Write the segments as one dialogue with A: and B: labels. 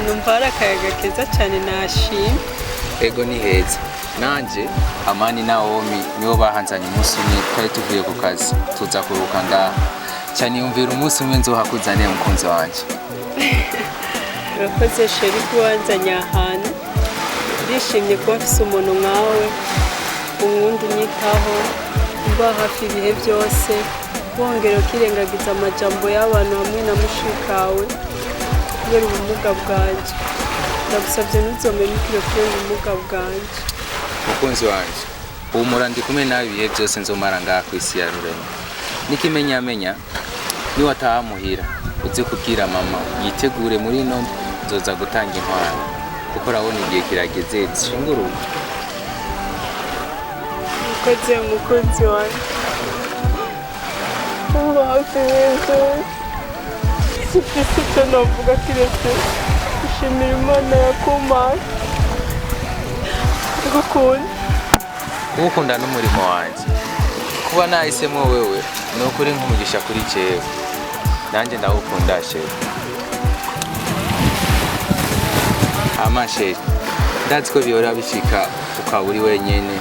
A: numva ari akayaga keza cyane nashimye.
B: Ego ni heza. Nanje Amani na Omi nibo bahanzanye umunsi umwe twari tuvuye ku kazi tuza kuruhuka ngaha. Cyane yumvira umunsi umwe nzohakuzaniye umukunzi wanje.
A: Urakoze sheri kuwanzanye ahantu. Ndishimye kuba mfise umuntu nkawe unkunda unyitaho mba hafi ibihe byose wongera ukirengagiza amajambo y'abantu hamwe na mushikawe kubera ubumuga bwanje. Ndagusabye ntuzomemukire kubera ubumuga bwanje.
B: Mukunzi wanje humura ndi kumwe nawe ibihe byose nzomara ngaha ku isi ya rurema. Nikimenyamenya niwataha muhira uze kubwira mama yitegure muri none nzoza gutanga inkwano kuko urabona igihe kirageze zishingura.
A: Ukoze mukunzi wanje umva hafi y'inzu icyo navuga kiretse gushimira Imana yakumpaye
B: gukunda n'umurimo wanje kuba nahisemo wewe ni ukuri nk'umugisha kuri jewe nanjye ndagukunda shewe. Amashe ndazi ko bihora bishika ukaba uri wenyene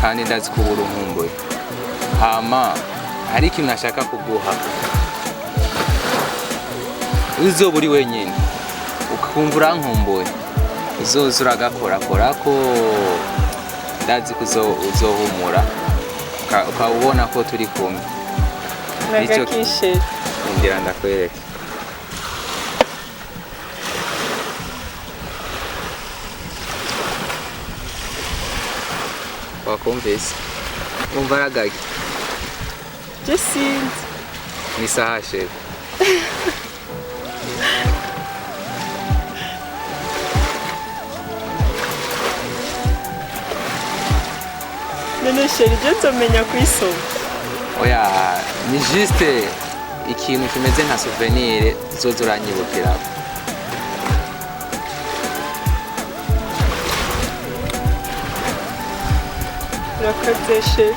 B: kandi ndazi ko uri nkumbuye. Hama hari ikintu nashaka kuguha uzoba uri wenyene ukumva urankumbuye uzoza uragakora ko ndazi ko uzohumura ukabona ko turi kumwe.
A: Nagakishe
B: ngira ndakwereka. Wakumvise umva aragage
A: Jesinzi
B: ni saha shewe.
A: none sheri ibyo nzomenya kwisoma.
B: Oya ni juste ikintu kimeze nka souvenir zoza uranyibukira.
A: Urakoze sheri.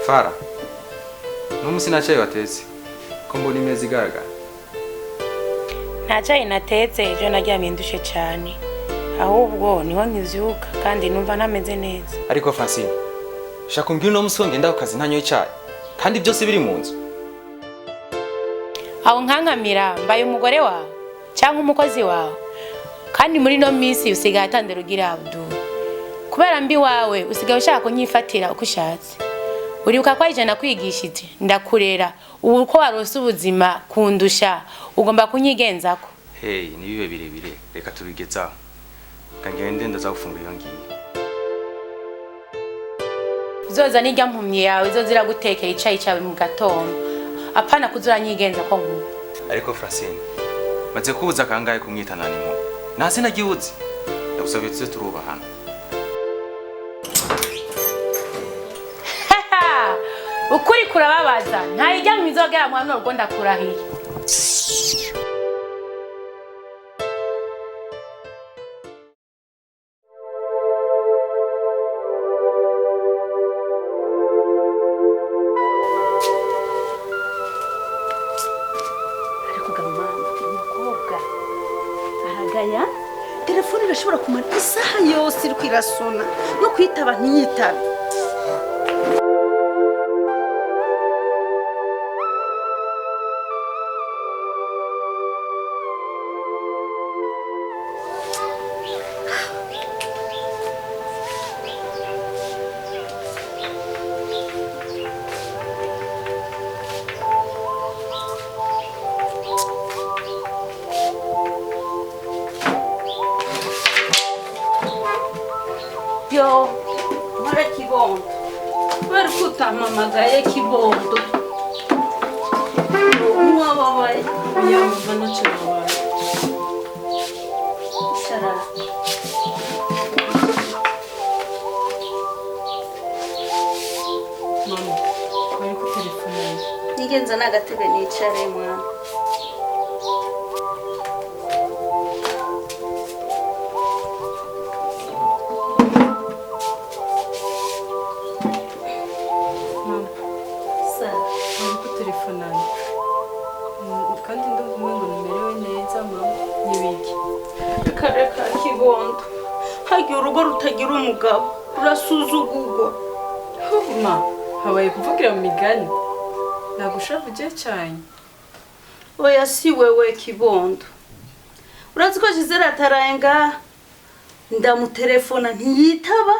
B: Fara n'umusi nacaye watetse ko mbona imeza igaragara.
C: Nacaye natetse ejo naryamye ndushe cyane ahubwo niho nkivyuka kandi numva ntameze neza.
B: Ariko Francine shaka umbwira no musi wongenda ku kazi ntanyoye icyayi kandi byose biri mu nzu.
C: Aho nkankamira mbaye umugore wawe cyangwa umukozi wawe kandi muri no minsi usigaye atandera ugira Abdul kubera mbi wawe usigaye ushaka kunyifatira uko ushatse. Uribuka ko ajana kwigishije ndakurera ubu ko warose ubuzima kundusha ugomba kunyigenzako.
B: Hey nibibe birebire reka tubigezaho kangende ndaza gufungura iyo ngiye.
C: Uzoza nijya mpumye yawe izozira gutekera icayi cawe mu gatondo apana kuzuranyigenza ko nkuba.
B: Ariko Francine maze kubuza kangaye kumwitana nimo nase nagihuze ndagusabye tuze turubahana.
C: Ukuri kurababaza ntayijya mu izogera mwana urwo ndakurahiye.
D: gaya telefone irashobora kumara isaha yose iri kwirasona no kwitaba ntiyitabe. Yo, mara kibondo. Bari kutamamagaye kibondo. Mwababaye.
A: Yamva ntacyo nabaye.
D: Sara.
A: Mama, bari ku telefone.
D: Nigenza n'agatebe nicare mwana.
A: Mama,
D: Sara.
A: bari ku telefone. Kandi ndumva umengo nimerewe neza mama. Nibiki?
D: Kareka kibondo. Hagiye urugo rutagira umugabo. Urasuzugurwa.
A: Ma, habaye kuvugira mu migani. Nagushavuje cyane.
D: Oya si wewe kibondo. Urazi ko Gisele atarayenga ndamutelefona ntiyitaba.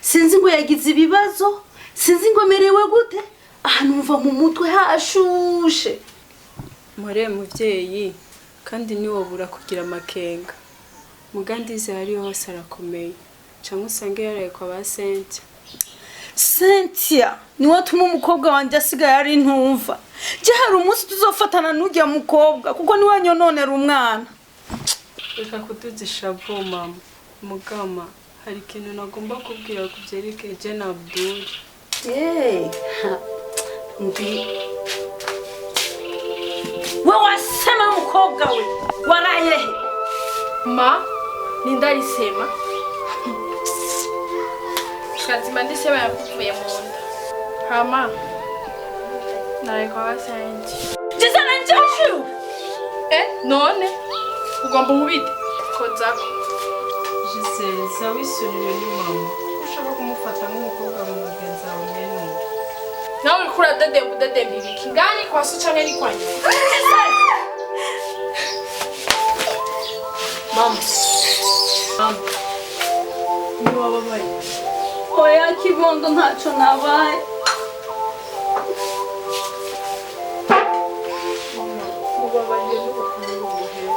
D: Sinzi ngo yagize ibibazo, sinzi ngo merewe gute. Ahantu mva mu mutwe hashushe.
A: Mure muvyeyi kandi niwobura kugira amakenga. Mugandize hari hose arakomeye. Cyangwa usange yaraye kwa ba Cynthia.
D: Cynthia ni watuma umukobwa wanje asigaye ari ntumva. Je hari umunsi tuzofatana n'ujya mukobwa kuko ni wanyononera umwana.
A: Reka kutuzisha vo mama. Mugama hari ikintu nagomba kubwira kuvyerekeye je na Abdul.
D: Ndi we wasema mukobwa we waraye he?
E: Ma, nindarisema. Kazima ndisema yakuvuye mu nda. Hama. Naye kwa wasenti.
D: Gisele njashu.
E: None. Ugomba nkubite. Kozako.
A: Gisele zawisurire ni mama. Ushaka kumufata nk'umukobwa mu mugenzi wawe mwene.
E: Nawe uri kura dademba ibiki. Ngani kwa so canke ni kwa nyina.
A: Mama. Mama. Ni wababaye.
D: Oya kibondo ntacyo nabaye.
A: Ubabaye n'ubukungu buhera.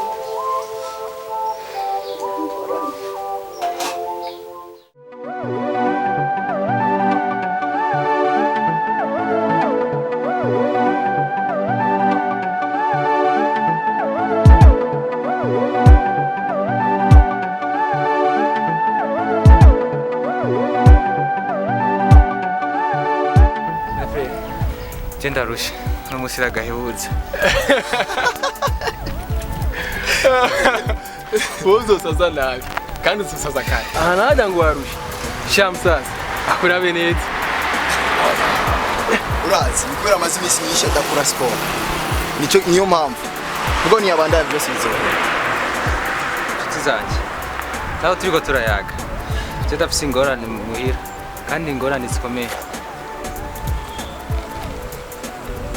B: Genda rusha no musira gahebuza.
F: Bozo sasa nabi kandi ususaza kandi. Aha naja ngo warusha. Shamsasa akurabe neza.
G: Urazi kubera amazi imisi myinshi adakora sport. Niyo mpamvu. Ubwo ni abandaya byose bizoba.
B: Tuzanje. Naho turiko turayaga. Je dafise ingorane muhira kandi ingorane zikomeye.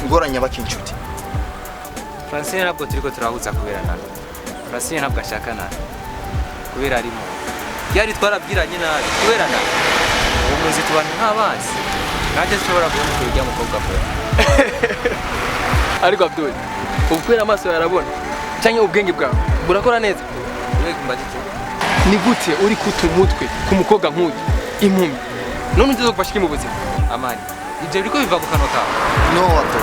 G: Ngoranya bakinshuti.
B: Francine ntabwo turiko turahuza kubera nabi. Francine ntabwo ashaka nabi. Kubera arimo. Yari twarabwiranye nabi kubera nabi. Ubu muzi tubana nk'abanzi. Naje nshobora kubona ko ujya mukobwa kwa.
F: Ariko Abdul, ubwira amaso yarabona. Cyangwa ubwenge bwawe burakora neza.
B: Wewe kumbajije.
F: Ni gute uri kuta umutwe ku mukobwa nk'uyu impumi? None ugize gufashika mu buzima.
B: Amani. Ibyo biriko biva ku kanwa kawe.
G: No wato.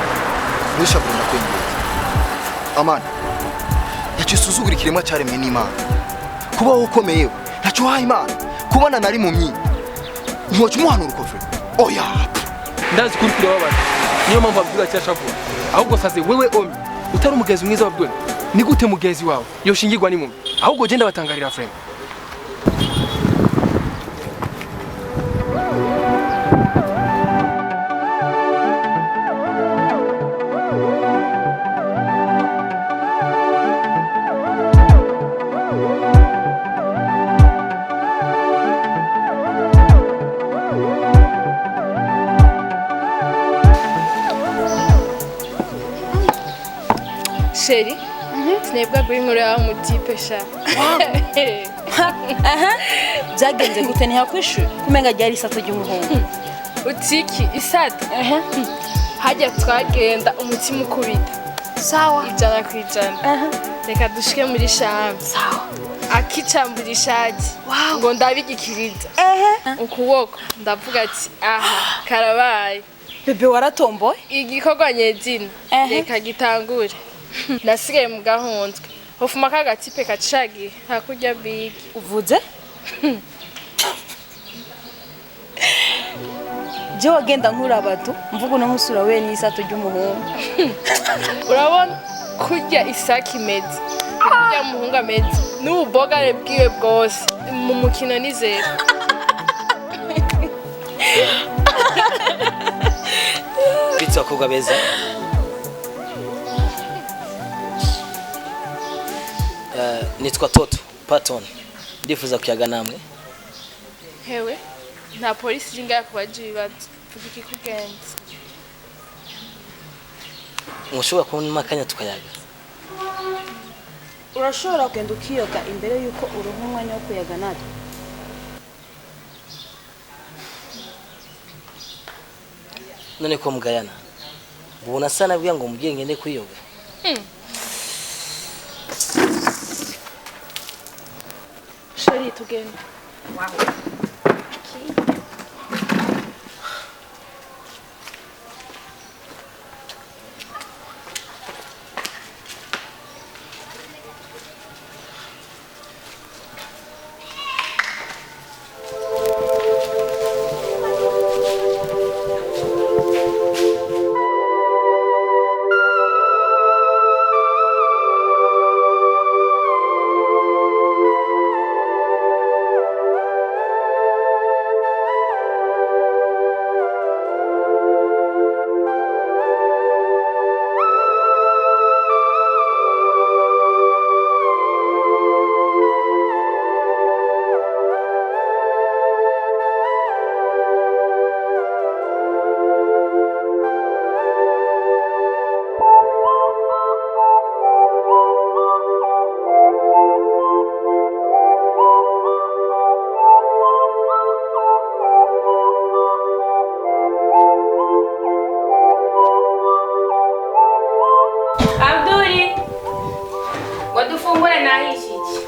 G: Wisha burunda kwengeza. Amani. Yacu suzugura ikiremwa cyaremwe n'Imana. Kuba ukomeye ntacyo waha Imana. Kubona nari mu myi. Ntiwacu muhanura ukofre. Oya.
F: Ndazi kuri babana. Niyo mpamvu avuga cyashavura. Ahubwo saze wewe omi utari umugezi mwiza wabdwe. Ni gute mugezi wawe yoshingirwa n'imumi? Ahubwo genda batangarira frame.
E: sheri sinebwa guha inkuru yawe mutipe sha
D: byagenze gute ntihakwishura kumenga ryari isato ry'umuhungu
E: utiki isato hajya twagenda umutima ukubita
D: sawa
E: ijana ku ijana reka dushike muri shambi
D: sawa
E: akicambura ishati ngo ndabigikiriza ukuboko ndavuga ati aha karabaye
D: bebe waratomboye
E: igikorwa nyezina reka gitangure nasigaye mu gahundwe hofuma kagatipe kacagiye hakurya bigi
D: uvuze je wagenda nkurabatu mvuga no musura we n'isato ry'umuhungu
E: urabona kurya isaki imeze kurya umuhungu ameze n'ububogare bwiwe bwose mu mukino nizera
H: bitwa koga beza nitwa Toto Patton ndifuza kuyaga namwe
E: hewe nta polisi ringa kubaje ibibazo vuga ikikugenza
H: mushobora kubona makanya tukayaga
D: urashobora kugenda ukiyoga imbere yuko uruha umwanya wo kuyaga natwe
H: none ko mugayana ubona sana bwiya ngo mubwiye ngende kuyoga
E: sheri tugenda
C: wadufungura nahishiki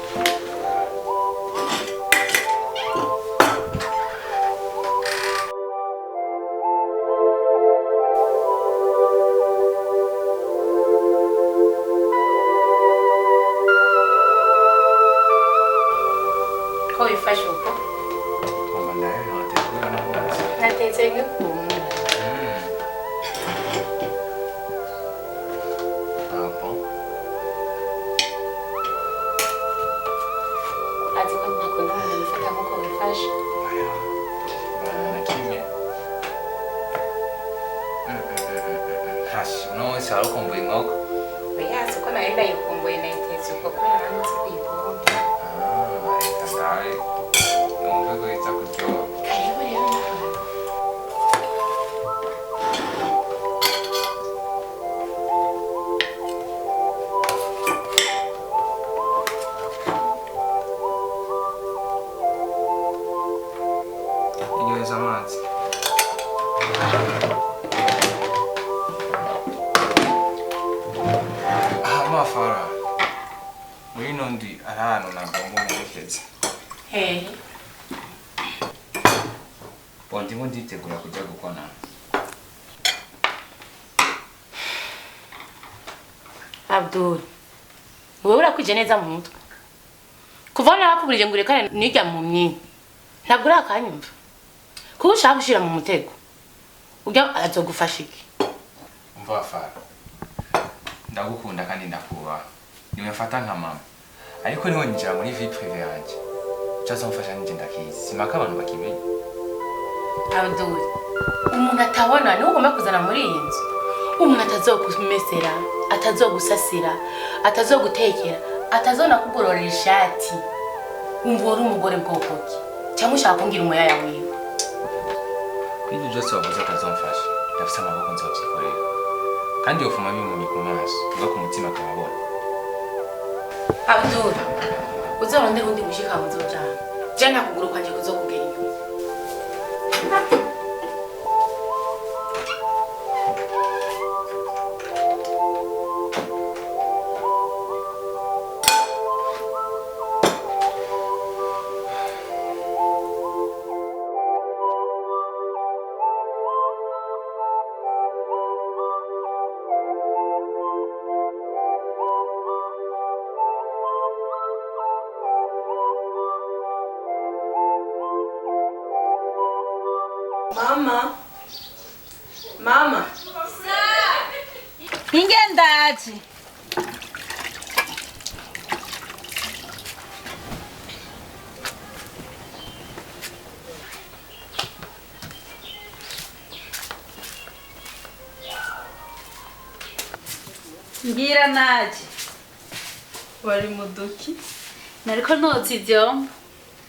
C: ko ifashe uko natetse nk'ukuntu
B: Saro kumbuye inkoko.
C: Oya siko naenda yikumbuye naiteze uko kubera nanze kuyikumbuye.
B: Kandare. Numva ko itsa kuryoha.
C: Karibu rero.
B: Inyweza amazi. Fara muri nondi arano nagomba murekeza ndimo nditegura kujya gukona
C: Abdul wewe urakuje neza mu mutwe kuva nakuburije ngo urekane nijya mu myinyi ntabwo urakanyumva kuko ushaka gushira mu mutego ujya azogufasha iki
B: umva Fara ndagukunda kandi ndakubaha nimefata nka mama ariko niho njya muri vie privée yanjye cyazamfasha nje ndakizi simaka abantu bakimenya
C: Abdul umuntu atabona niwe ugomba kuzana muri iyi nzu umuntu atazokumesera atazogusasira atazogutekera atazona kugororera ishati umva uri umugore bwoko ki cyangwa ushaka kungira umuyaya wiwe
B: ibyo byose wavuze atazamfasha ndafite amaboko nzabyikorera kandi yofuma bimunye ku maso uga ku mutima akababona.
C: Abdul, uzarondera undi mushika muzojana. Jana kuguruka nje kuzokugera inyuma.
D: Mama. Ingendaje. Ngira naje.
A: Wari muduki?
D: Nariko noza ivyombo.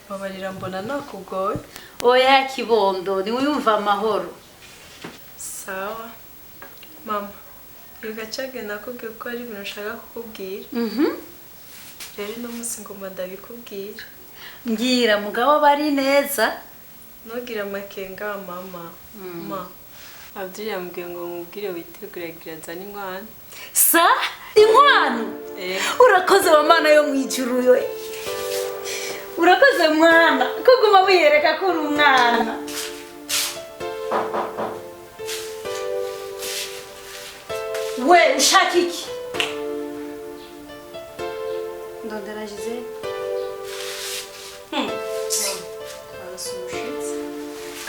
A: Babarira mbona nakugoye.
D: Oya kibondo, ni wiyumva amahoro.
A: Sawa. Mama, yugacage nakubwiye ko ari ibintu nshaka kukubwira. Rero no musi ngoma ndabikubwira.
D: Ngira mugabo bari neza.
A: Nogira makenga mama. Ma. Abdul yambwiye ngo mubwire witegure gira zana inkwano.
D: Sa inkwano? Urakoze wa mana yo mwijuru yo. Urakoze mwana, kuguma wiyereka ko uri umwana. We ushaka iki? Ndondera Gisele.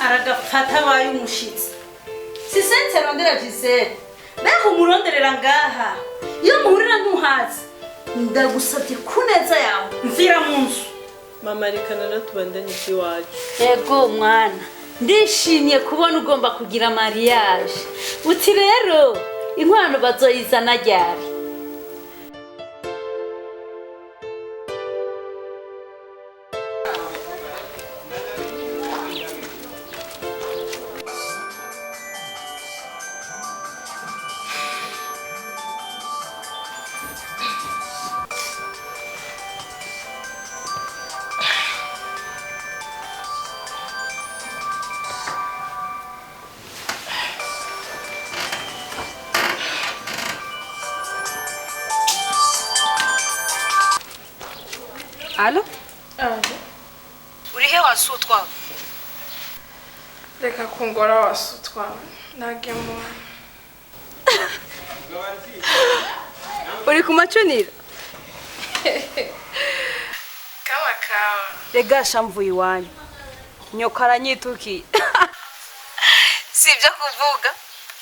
D: Aragafata abaye umushitsi. Si sense rondera Gisele. Mbega umuronderera ngaha. Iyo muhurira ntuhazi. Ndagusabye kuneza yawe. Mvira mu nzu.
A: Mama rekana natubandanye iwacu.
D: Ego mwana. Ndishimye kubona ugomba kugira mariage. Uti rero inkwano bazoyizana ryari?
E: Alo?
D: Urihe wasutwa?
E: Reka kungora wasutwa. Nagemo.
A: Uri kumacunira?
E: Kama kawa.
A: Rega shamvuye iwanyu. Nyoka aranyituki. Sibyo kuvuga,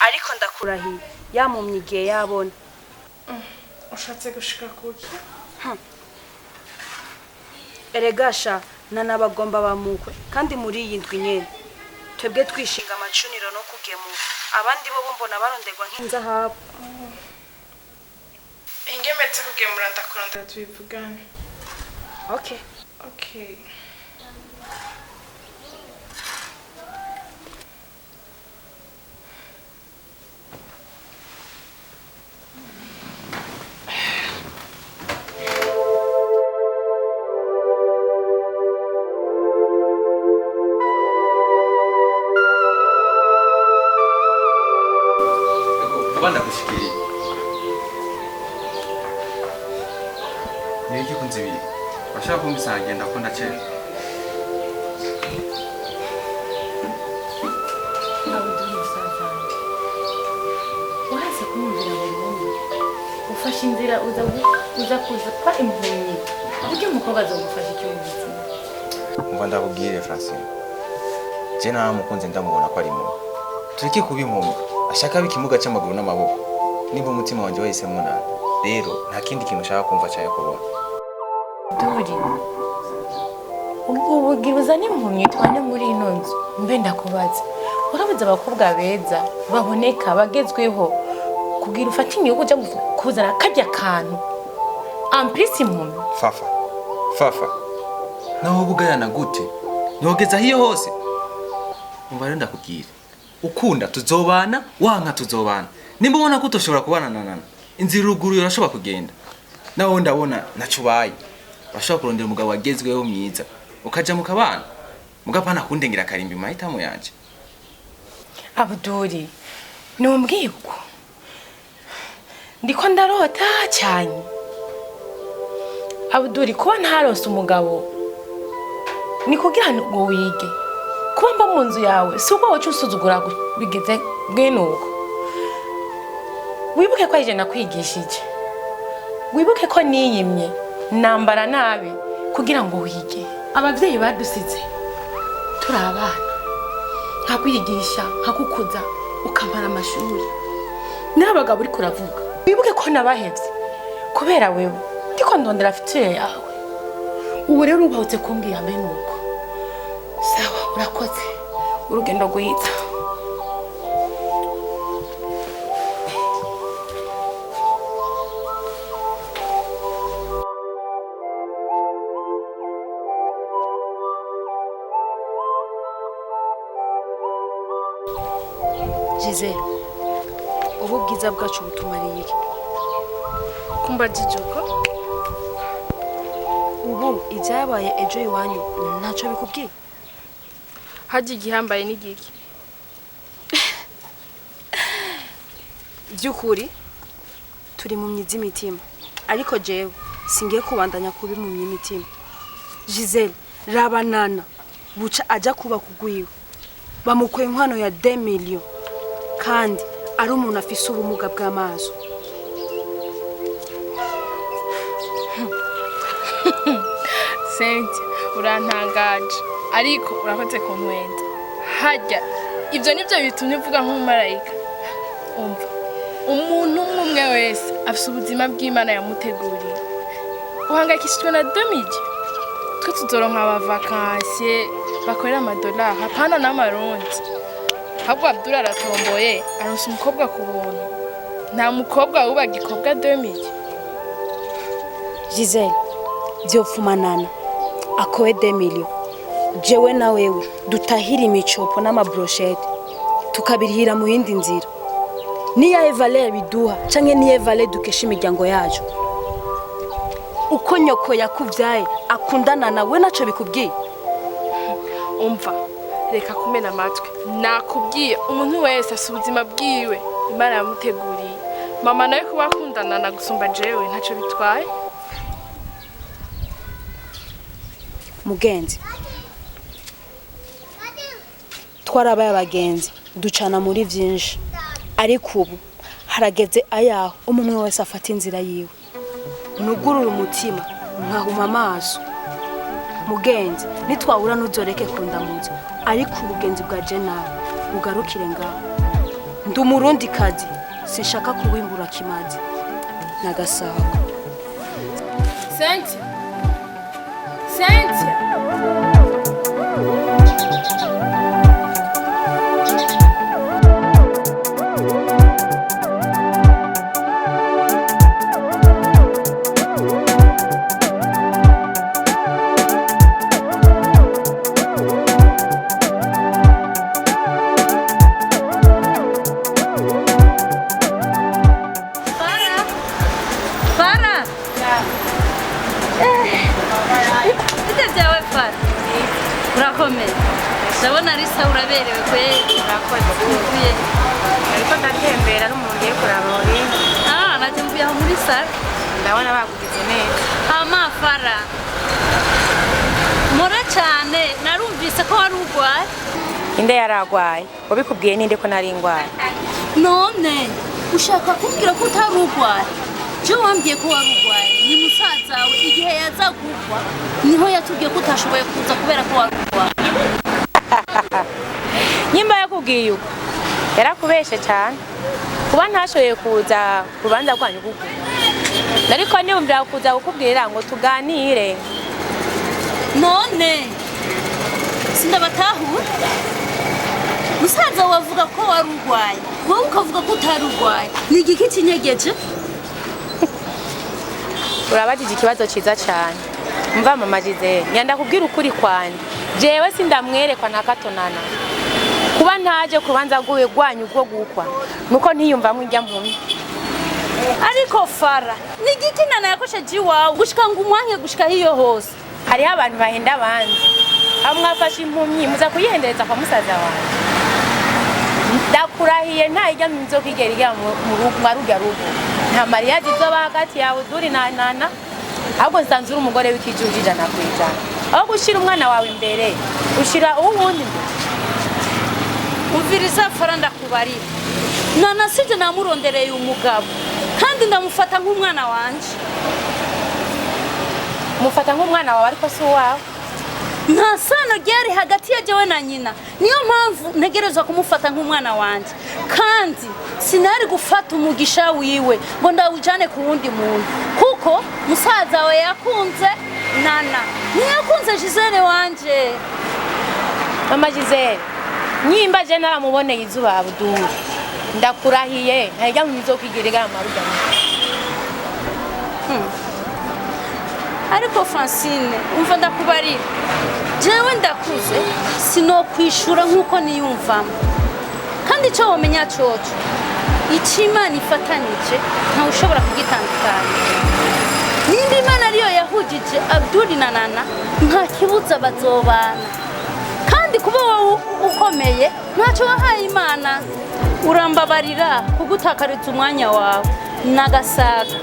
A: ariko ndakurahiye. Yamumye igihe yabona.
E: Ushatse gushika kuki?
A: Eregasha nanabagomba bamukwe kandi muri iyi ndwi nyene twebwe twishinga amacuniro no kugemu abandi bo mbona barondegwa nk'inzahabu.
E: Ingemetse kugemura ndakurondera tubivugane.
A: Okay.
E: Okay.
B: Abanda kushikiri. Niki kunzibiri. Bashaka kumbisa agenda ko ndacera.
C: Waze kumvira burundu. Ufashe inzira uza kuza kwa impumyi. Ujye mukobwa azogufasha icyo ubuzima.
B: Umva ndabubwire Francine. Je na mukunze ndamubona ko ari mu. Tureke kubimpumba. Ashaka bikimuga cy'amaguru n'amaboko. Niba umutima wanje wahisemo nabi. Rero nta kindi kintu ushaka kumva cyane kubona.
C: Duri. Ubugira uzane impumyi twane muri ino nzu. Mbe ndakubaza. Urabuza abakobwa beza baboneka bagezweho kugira ufatini yo kuja kuzana kajya kantu. Amplisi impumyi.
B: Fafa. Naho bugayana gute? Nyogeza hiyo hose. Umva rero ndakubwira. Ukunda tuzobana, wanka tuzobana. nimba ubona ko utoshobora kubana na nana inzira uruguruye urashobora kugenda nawe ndabona naco ubaye urashobora kurondera umugabo wagezweho mwiza ukaja mu kabana mugapana kundengera karimbi mahitamo yanje.
C: Abduri numbwiye uko ndiko ndarota cyane. Abduri kuba ntaronse umugabo ni kugira ngo wige kuba mba mu nzu yawe si uko wacu usuzugura bigeze bwenuko. Wibuke ko aje nakwigishije, wibuke ko niyimye nambara nabi kugira ngo wige. Abavyeyi badusize turi abana nkakwigisha nkakukuza ukamara amashuri n'abagabo uri kuravuga. Wibuke ko nabahevye kubera wewe ndiko ndondera fitire yawe. Ubu rero ubahutse kumbwira mbe nuko sawa urakoze urugendo rwiza.
I: Giselle, ubu bwiza bwacu butumariye iki?
E: Kumba jijoko
I: Ubu ibyabaye ejo iwanyu ntacyo bikubwiye?
E: haje igihambaye n'igiki?
I: Byukuri turi mu myizi imitima, ariko jewe singiye kubandanya kubi mu myimitima. Giselle, rabanana buca aja kuba kugwiwe bamukoye inkwano ya 2 million kandi ari umuntu afise ubumuga bw'amaso.
E: Senti urantangaje ariko urakoze kuntwenza. Hajya ibyo nibyo bitumye uvuga nk'umumarayika. Umva umuntu umwe wese afite ubuzima bw'Imana yamuteguriye. Uhangayikishijwe na 2000 twe tuzoronka abavakansiye bakorera amadolari hapana n'amarundi. Ahubwo Abdul aratomboye aronse umukobwa ku buntu. Nta mukobwa wubaga ikobwa 2000.
I: Giselle, byopfumanana akowe 2 million. Jewe na wewe dutahira imicopo n'amabrochette tukabirihira mu yindi nzira. Niya evale biduha canke niya evale dukesha imiryango yacu. Uko nyoko yakuvyaye akundana nawe naco bikubwiye?
E: Umva reka kumena amatwi. Nakubwiye umuntu wese asubuzima bwiwe Imana yamuteguriye. Mama nawe kuba akundana na gusumba jewe ntaco bitwaye.
I: Mugenzi, twarabaye abagenzi ducana muri byinshi, ariko ubu harageze ayaho umwe wese afata inzira yiwe. Nugurura umutima nkahuma amaso. Mugenzi, nitwahura ntuzoreke kundamuza, ariko ubugenzi bwa Jenali bugarukire ngaho. Ndi umurundi kazi sinshaka kuwimbura kimazi nagasabo.
E: Senti Senti
D: Ndabona ari sawa uraberewe kwe urakoze.
C: Ariko ndatembera n'umuntu ugiye kuraba uri.
D: Naje mvuye aho muri sare.
C: Ndabona bagugize neza.
D: Amafara. Mora cyane narumvise ko wari urwaye.
C: Inde yaragwaye. Wabikubwiye ninde ko nari ingwaye?
D: None ushaka kumbwira ko utari urwaye? Je wambwiye ko wari urwaye. Ni musaza wawe igihe yazagurwa niho yatubwiye ko utashoboye kuza kubera ko wari urwaye.
C: Nimba yakubwiye uko yarakubeshe cyane kuba ntashoboye kuza kubanza kwanyu kuko ariko niyumvira kuza kukubwira ngo tuganire.
D: None sindabatahura musaza wavuga ko wari urwaye wowe ukavuga ko utari urwaye. Ni igiki kinyegeje?
C: Urabajije ikibazo cyiza cyane. Mva mama Giselle nyanda kubwira ukuri kwanje jewe sindamwerekwa nakatonana kuba ntaje kubanza gwanyu ubwo gukwa nuko ntiyumvamwe ijya mpumyi.
D: ariko fara ni igiki nana yakosheje iwawe gushika ngo umwanke gushika hiyo hose.
C: Hariho abantu bahenda abandi aho mwafashe impumyi muza kuyihendereza kwa musaza wawe. Ndakurahiye nta ijya minzo kigera ijya mu rugya rugo nta mariya zizoba hagati yawe duri na nana ahubwo nsanzura umugore w'ikijuje ijana ku ijana aho gushira umwana wawe imbere ushira uwundi imbere.
D: Umviriza fara ndakubarira nana sije namurondereye umugabo kandi ndamufata nk'umwana wanje.
C: Mufata nk'umwana wawe ariko si uwawe.
D: Nta sano ryari hagati ya jewe na nyina niyo mpamvu ntegerezwa kumufata nk'umwana wanje kandi sinari gufata umugisha wiwe ngo ndawujane ku wundi muntu kuko musaza we yakunze nana ntiyakunze Gisele wanje.
C: Mama Gisele nyimba je naramuboneye izuba Abdul ndakurahiye ntajya mu nzokigirega amaruga.
D: Ariko Francine umva ndakubarira jewe ndakuze sinokwishura nkuko niyumvamo kandi cyo womenya coco Imana ifatanije nta ushobora kugitandukanya. Nimba Imana ariyo yahujije Abdul na Nana nta kibuza bazobana kandi kuba wowe ukomeye ntacyo wahaye Imana. Urambabarira kugutakariza umwanya wawe nagasaga.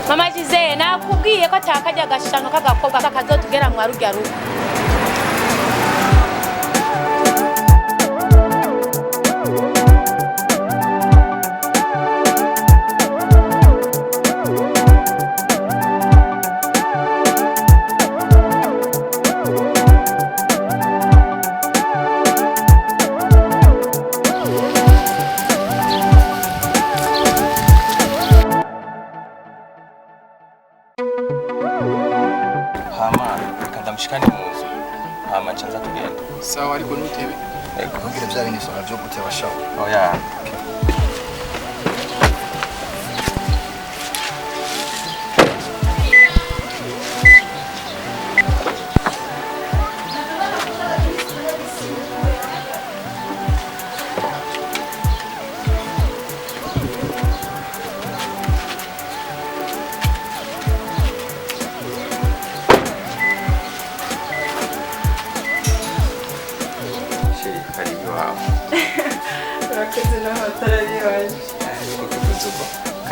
C: Mama Gisele nakubwiye ko atakajya gashano kagakobwa kakazotugera mu rugya rugo.
B: Mshikani muzi hama chanza tugenda.
F: Sawa ariko ntutebe.
B: Ego
G: kugira bya bindi sona byo guteba shawo.
B: Oya.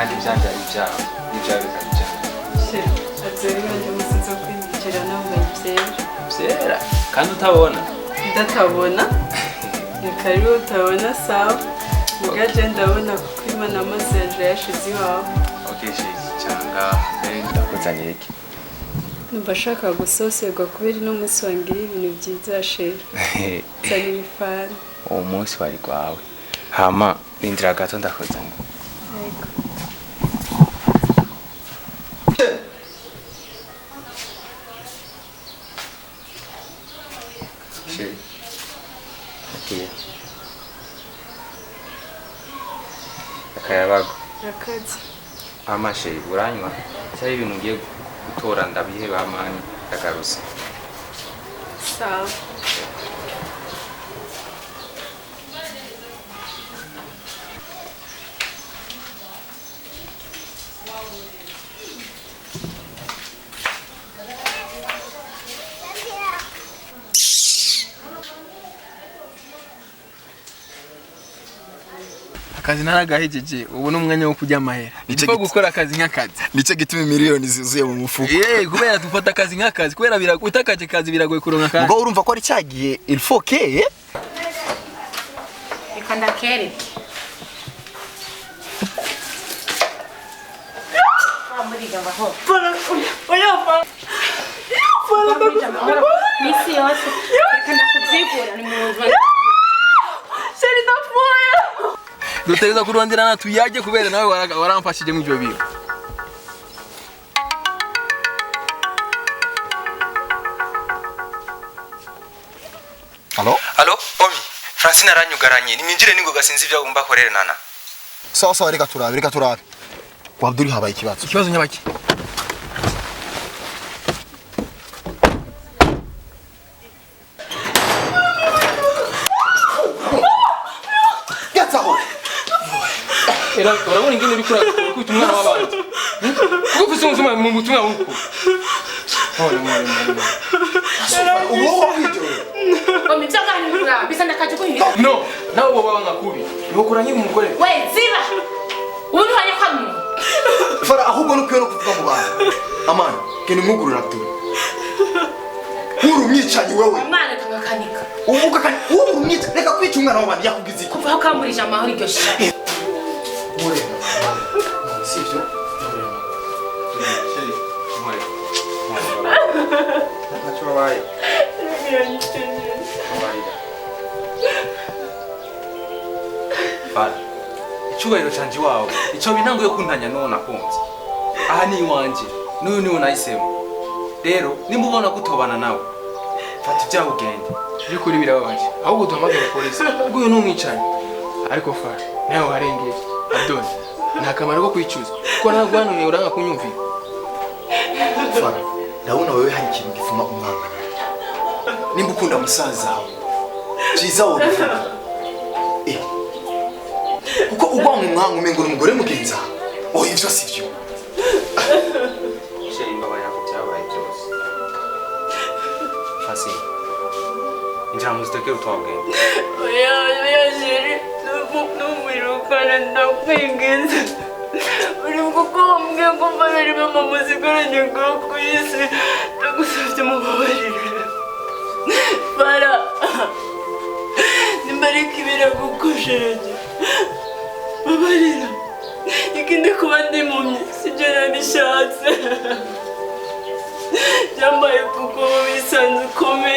B: kandi byanje ari byawe n'ibyawe bikabijana.
A: Azeri wanje musizo kwimikira nawe byera
B: kandi utabona
A: ndatabona ni karibu utabona sawa mugaje ndabona kuko Imana amasenje yashize iwawe.
B: Okay shiki cyanga ndakuzanye iki
A: Nubashaka gusoserwa kubera no munsi wangira ibintu byiza shera cyane bifana
B: uwo munsi wari kwawe hama rindira gato ndakozanye.
A: Yego
B: akayabago
A: akazi
B: amashe uranywa cyari ibintu ngiye gutora ndabihe bamani ndagaruse.
A: sawa
F: akazi naragahejeje ubu n'umwanya wo kujya amahera. Niko gukora akazi nk'akazi.
G: Nice gituma miliyoni zizuye mu mufuko.
F: Kubera dufata akazi nk'akazi kubera utakaje kazi biragoye kuronka akazi.
G: Ngo urumva ko ari cyagiye il faut que
C: Ikanda kere. Amuriga baho. Misi yose. Ikanda kubyigura ni muzo.
D: Seri ndafuye.
F: Dutegereza kurondera na tuyaje kubera nawe waramfashije mu byo bintu.
G: Allo?
B: Allo Omi Francine aranyugaranye nimwinjire ningoga sinzi ibyo agomba korere Nana.
G: Sawa reka turabe. Kwa Abdul habaye ikibazo.
F: Ikibazo nyabaki? era urabona ingene uri kwita umwana w'abandi kuko ufise umuzima mu butumwa buko
G: uwo kwitoro
C: Omitaka nura bisa ndakaje kuhinga.
F: no nawe wowe wangakubi yokora nyi umugore
C: We ziba. Umuntu wari kwamu.
G: fara ahubwo nuko no kuvuga mu bantu amana kene mwugurura tu uru myicanyi wewe
C: Umwana kangakanika.
G: uvuga kandi uru myica reka kwica umwana w'abandi yakugize iki
C: Kuva ukamburije amahoro iryo sha.
G: mure sivyo
B: Nachobaye. Fara. Icyubahiro canje wawe. Ico bintango yo kuntanya none akunze. Aha ni iwanje. N'uyu niwe nahisemo. Rero nimubona kutobana nawe. Fata ibyaho ugende.
F: byukuri birababaje ahubwo duhamagara polisi ubwo uyu n'umwicanyi ariko fara nawe warengeye Abdon nta kamaro ko kwicuza kuko nagwanuye uranga kunyumvira
G: fara ndabona wewe hari ikintu gifuma umwana nimba ukunda musaza wawe ciza wo bivuga kuko ugwa mu mwangu umengo n'umugore mugenza oh ivyo sivyo
B: Sherimba yako byabaye byose. Fasi. Injira muziteke utogende.
A: Oya jeri n'umwirukana ndakwinginze uri kugombye kuvanira mama muzigaranye bwo kwisi ndagusabye mubabarire Bara nimbareka ibiragukoshereje babarira ikindi kuba ndi mumye sibyo nabishatse byambaye kuko bisanze ukomeye